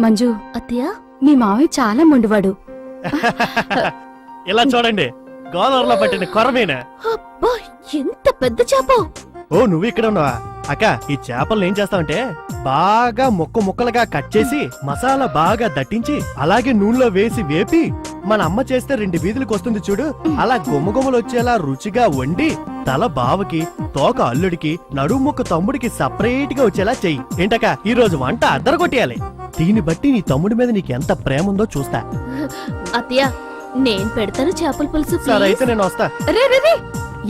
మంజు, అత్తయ్య, మీ మావయ్య చాలా మొండివాడు. ఇలా చూడండి, గోదావరిలో పట్టిన కొరమీన. అబ్బా ఎంత పెద్ద చేప! ఓ నువ్వు ఇక్కడ ఉన్నావా? అక్క, ఈ చేపలను ఏం చేస్తావంటే బాగా ముక్కలుగా కట్ చేసి మసాలా బాగా దట్టించి అలాగే నూనెలో వేసి వేపి మన అమ్మ చేస్తే 2 వీధులకు వస్తుంది చూడు, అలా గుమ్మగుమ్మలు వచ్చేలా రుచిగా వండి తల బావకి, తోక అల్లుడికి, నడుము ముక్క తమ్ముడికి సపరేట్ గా వచ్చేలా చెయ్యి. ఏంటక్క, ఈ రోజు వంట అద్దరగొట్టేయాలి. దీన్ని బట్టి నీ తమ్ముడి మీద నీకు ఎంత ప్రేమ ఉందో చూస్తా. అత్తయ్య, నేను పెడతాను చేపల పులుసు. సరే అయితే నేను వస్తా. రే రే రే,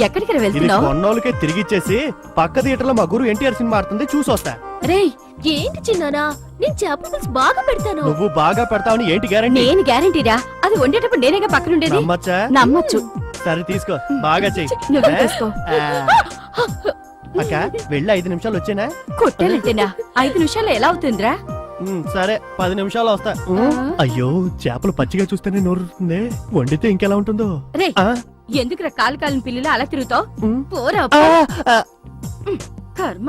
ఎక్కడికి ఇది వెళ్తున్నావు? కొన్నోళ్ళకే తిరిగిచ్చేసి పక్క థియేటర్లో మా గురు ఎన్టీఆర్ సినిమా ఆడుతుంది, చూసి వస్తా. రేయ్, ఏంటి చిన్నానా, నేను చేపల పులుసు బాగా పెడతాను. నువ్వు బాగా పెడతావని ఏంటి గ్యారంటీ? నేను గ్యారంటీరా. అది వండేటప్పుడు నేనేగా పక్కనుండేది. నమ్మచ్చా? నమ్మొచ్చు. సరే తీసుకో, బాగా చెయ్యి. నువ్వే తీసుకో. అక్క, వెళ్ళి 5 నిమిషాలు వచ్చేనా? కొట్టానంటేనా 5 నిమిషాలు ఎలా అవుతుందిరా? సరే 10 నిమిషాలు వస్తా. అయ్యో, చేపలు పచ్చిగా చూస్తేనే నోరుతుంది, వండితే ఇంకెలా ఉంటుందో. రే, ఆ? ఎందుకురా కాలు పిల్లలు అలా తిరుగుతావు? ఉమ్. పోరా ఆ, పో. ఆ. కర్మ.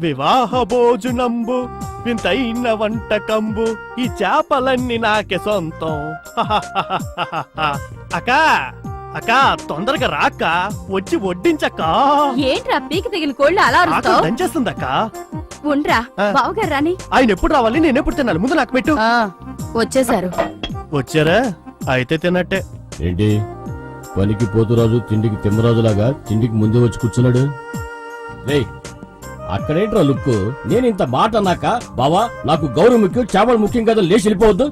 వివాహ భోజనంబు వింతైన వంటకంబు, ఈ చేపలన్నీ నాకే సొంతం. అక్క అక్క, తొందరగా రాక్క, వచ్చి వడ్డించక్క. ఏంట్రా పీక తెగిన కోళ్ళు అలా ఆకలి అరుస్తావు? దంచేస్తుందక్క. ఉండ్రా, ఆ. బావగారు రాని. ఆయన ఎప్పుడు రావాలి, నేను ఎప్పుడు తినాలి? ముందు నాకు పెట్టు. వచ్చేసారు. వచ్చారా? అయితే తిన్నట్టే. ఏంటి పనికి పోతురాజు తిండికి తిమ్మరాజులాగా తిండికి ముందే వచ్చి కూర్చున్నాడు? రేయ్, అక్కడేంట్రా లుక్కు? నేను ఇంత మాట అన్నాక బావా నాకు గౌరవం ముఖ్యం, చేపలు ముఖ్యం కదా, లేచి వెళ్ళిపోవద్దు.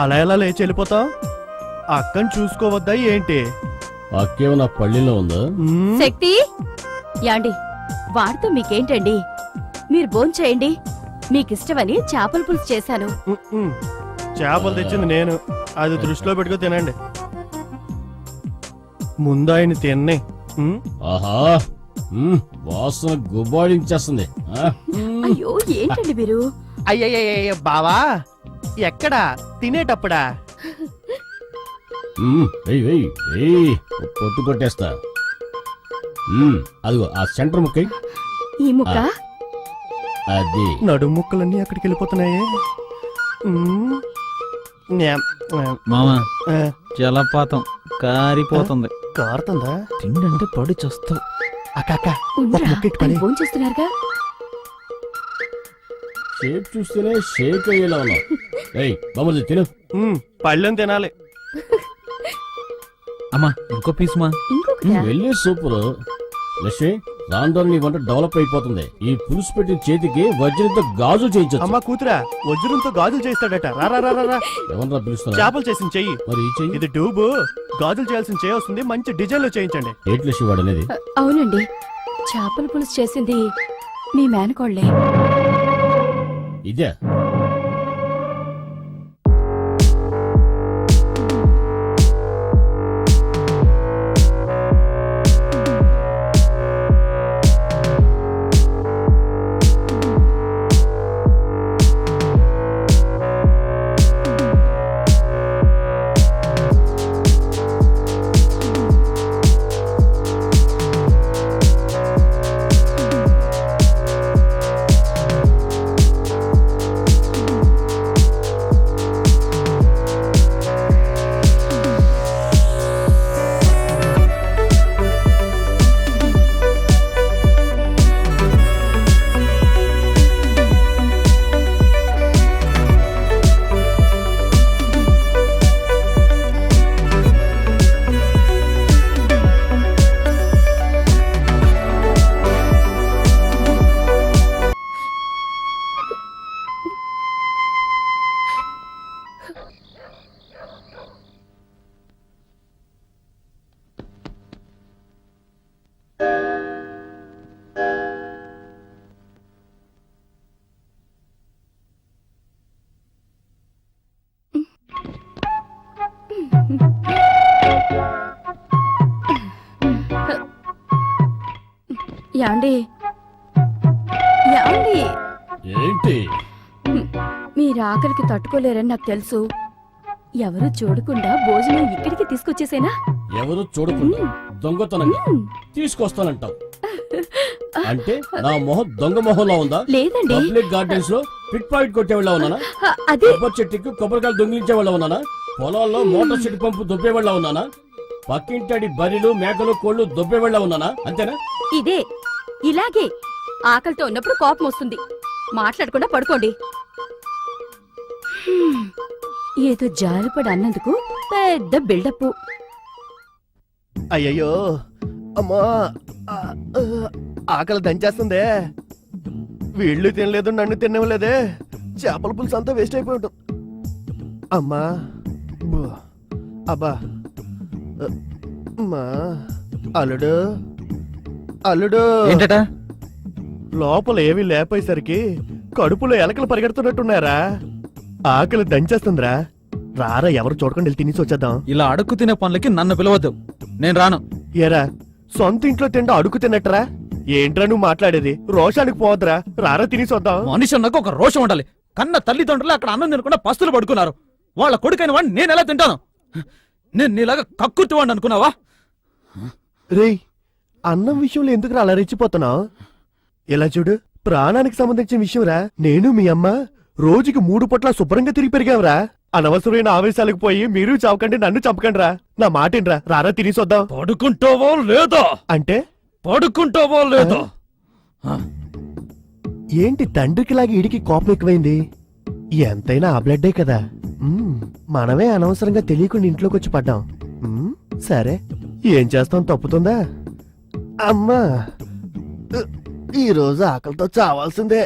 అలా ఎలా లేచి వెళ్ళిపోతావు? అక్కని చూసుకోవద్దా ఏంటి? అక్కేమో పళ్ళిలో ఉందా? ఉమ్. శక్తి, యాండి వాడితో మీకేంటండి? మీరు భోంచేయండి. మీకిష్టమని చేపల పులుసు చేశాను. చేపలు తెచ్చింది నేను, అది దృష్టిలో పెట్టుకో తినండి. ముందు ఆయన తిన్నే. ఆహా, వాసన గుబాడించేస్తుంది. అయ్యో ఏంటండి మీరు? అయ్యయ్య బావా, ఎక్కడా? తినేటప్పుడా? పొట్టు కొట్టేస్తా. అదిగో ఆ సెంటర్ ముక్క. ఈ ముక్క అది నడు ముక్కలన్నీ అక్కడికి వెళ్ళిపోతున్నాయి. మామా, జలపాతం కారిపోతుంది. కారుతుందా? తిండంటే పడి చస్తావు. అక్క అక్క, ఒక ఉండ్రా, ముక్క ఇటు పడే. ఆయన భోంచేస్తున్నారుగా. షేప్ చూస్తేనే షేక్ అయ్యేలా ఉన్నావు. ఏయ్ బామ్మది తిను. పళ్ళెం తినాలి. అమ్మా, ఇంకో పీస్ మా. ఇంకొకటా? వెళ్ళే సూపర్. లక్ష్మి, రాను నీ వంట డెవలప్ అయిపోతుంది. ఈ పులుసు పెట్టిన చేతికి వజ్రంతో గాజు చేయించచ్చు. అమ్మా కూతురా, వజ్రంతో గాజులు చేస్తాడట. రా రా రా రా రా. ఎవరన్నా పిలుస్తున్నా? చేపలు చేసిన చెయ్యి. మరి ఈ చెయ్యి ఇది ట్యూబ్, గాజులు చేయాల్సిన చెయ్యి వస్తుంది. మంచి డిజైన్ లో చేయించండి. ఏంటి లక్ష్మి వాడు అనేది? అవునండి, చేపల పులుసు చేసింది మీ మేనకోళ్లే. ఇదే యాండి, యాండి, ఏంటి? మీరు ఆకలికి తట్టుకోలేరని నాకు తెలుసు. ఎవరు చూడకుండా భోజనం ఇక్కడికి తీసుకొచ్చేసేనా? ఎవరు చూడకుండా దొంగతనంగా తీసుకొస్తానంటావు? అంటే నా మొహం దొంగ మొహంలో ఉందా? లేదండి పబ్లిక్ గార్డెన్స్ లో పిక్ పాయింట్ కొట్టేవాళ్ళ ఉన్నానా? అదే కొబ్బరి చెట్టుకి కొబ్బరికాయలు దొంగిలించే వాళ్ళ ఉన్నానా? పొలాల్లో మోటార్ చెట్టు పంపు దొబ్బేవాళ్ళ ఉన్నానా? పక్కింటడి బరిలు మేకలు కోళ్లు దొబ్బేవాళ్ళ ఉన్నానా? అంతేనా? ఇదే ఇలాగే ఆకలితో ఉన్నప్పుడు కోపం వస్తుంది. మాట్లాడకుండా పడుకోండి. ఏదో జారిపడి అన్నందుకు పెద్ద బిల్డప్. అయ్యయ్యో అమ్మా ఆ, ఆ, ఆకలి దంచేస్తుందే. వీళ్ళు తినలేదు, నన్ను తినలేదే. చేపల పులుసు అంతా వేస్ట్ అయిపోయి ఉంటుంది. అమ్మా బు, అబ్బా అమ్మా. అల్లుడు అల్లుడు ఏంటట? లోపల ఏవి లేపోయేసరికి కడుపులో ఎలకలు పరిగెడుతున్నట్టున్నారా? ఆకలి దంచేస్తుందిరా. రారా, ఎవరు చూడకుండా వెళ్ళి తినేసి వచ్చేద్దాం. ఇలా అడుక్కు తినే పనులకి నన్ను పిలవద్దు, నేను రాను. ఏరా, సొంత ఇంట్లో తిండా అడుగు తిన్నట్టరా? ఏంట్రా నువ్వు మాట్లాడేది? రోషానికి పోవద్దురా, రారా తినేసి వద్దాం. మనిషి అన్నాక ఒక రోషం ఉండాలి. కన్న తల్లిదండ్రులు అక్కడ అన్నం తినకుండా పస్తులు పడుకున్నారు. వాళ్ళ కొడుకైన వాడిని నేను ఎలా తింటాను? నేను నీలాగా కక్కుర్తి వాడిని అనుకున్నావా? రేయ్, అన్నం విషయంలో ఎందుకు అలా రెచ్చిపోతున్నావు? ఇలా చూడు, ప్రాణానికి సంబంధించిన విషయంరా. నేను మీ అమ్మ రోజుకి 3 పూట్ల శుభ్రంగా తిరిగి పెరిగావురా. అనవసరమైన ఆవేశాలకు పోయి మీరు చావకండి, నన్ను చంపకండిరా. నా మాటేనరా, రారా తినేసొద్దాం. పడుకుంటావో లేదో? అంటే పడుకుంటావో లేదో? ఏంటి తండ్రికిలాగా ఇడికి కోపం ఎక్కువైంది? ఎంతైనా ఆ బ్లడ్డే కదా. మనమే అనవసరంగా తెలియకుండా ఇంట్లోకి వచ్చి పడ్డాం. సరే, ఏం చేస్తాం, తప్పుతుందా? అమ్మా, ఈ రోజు ఆకలితో చావాల్సిందే.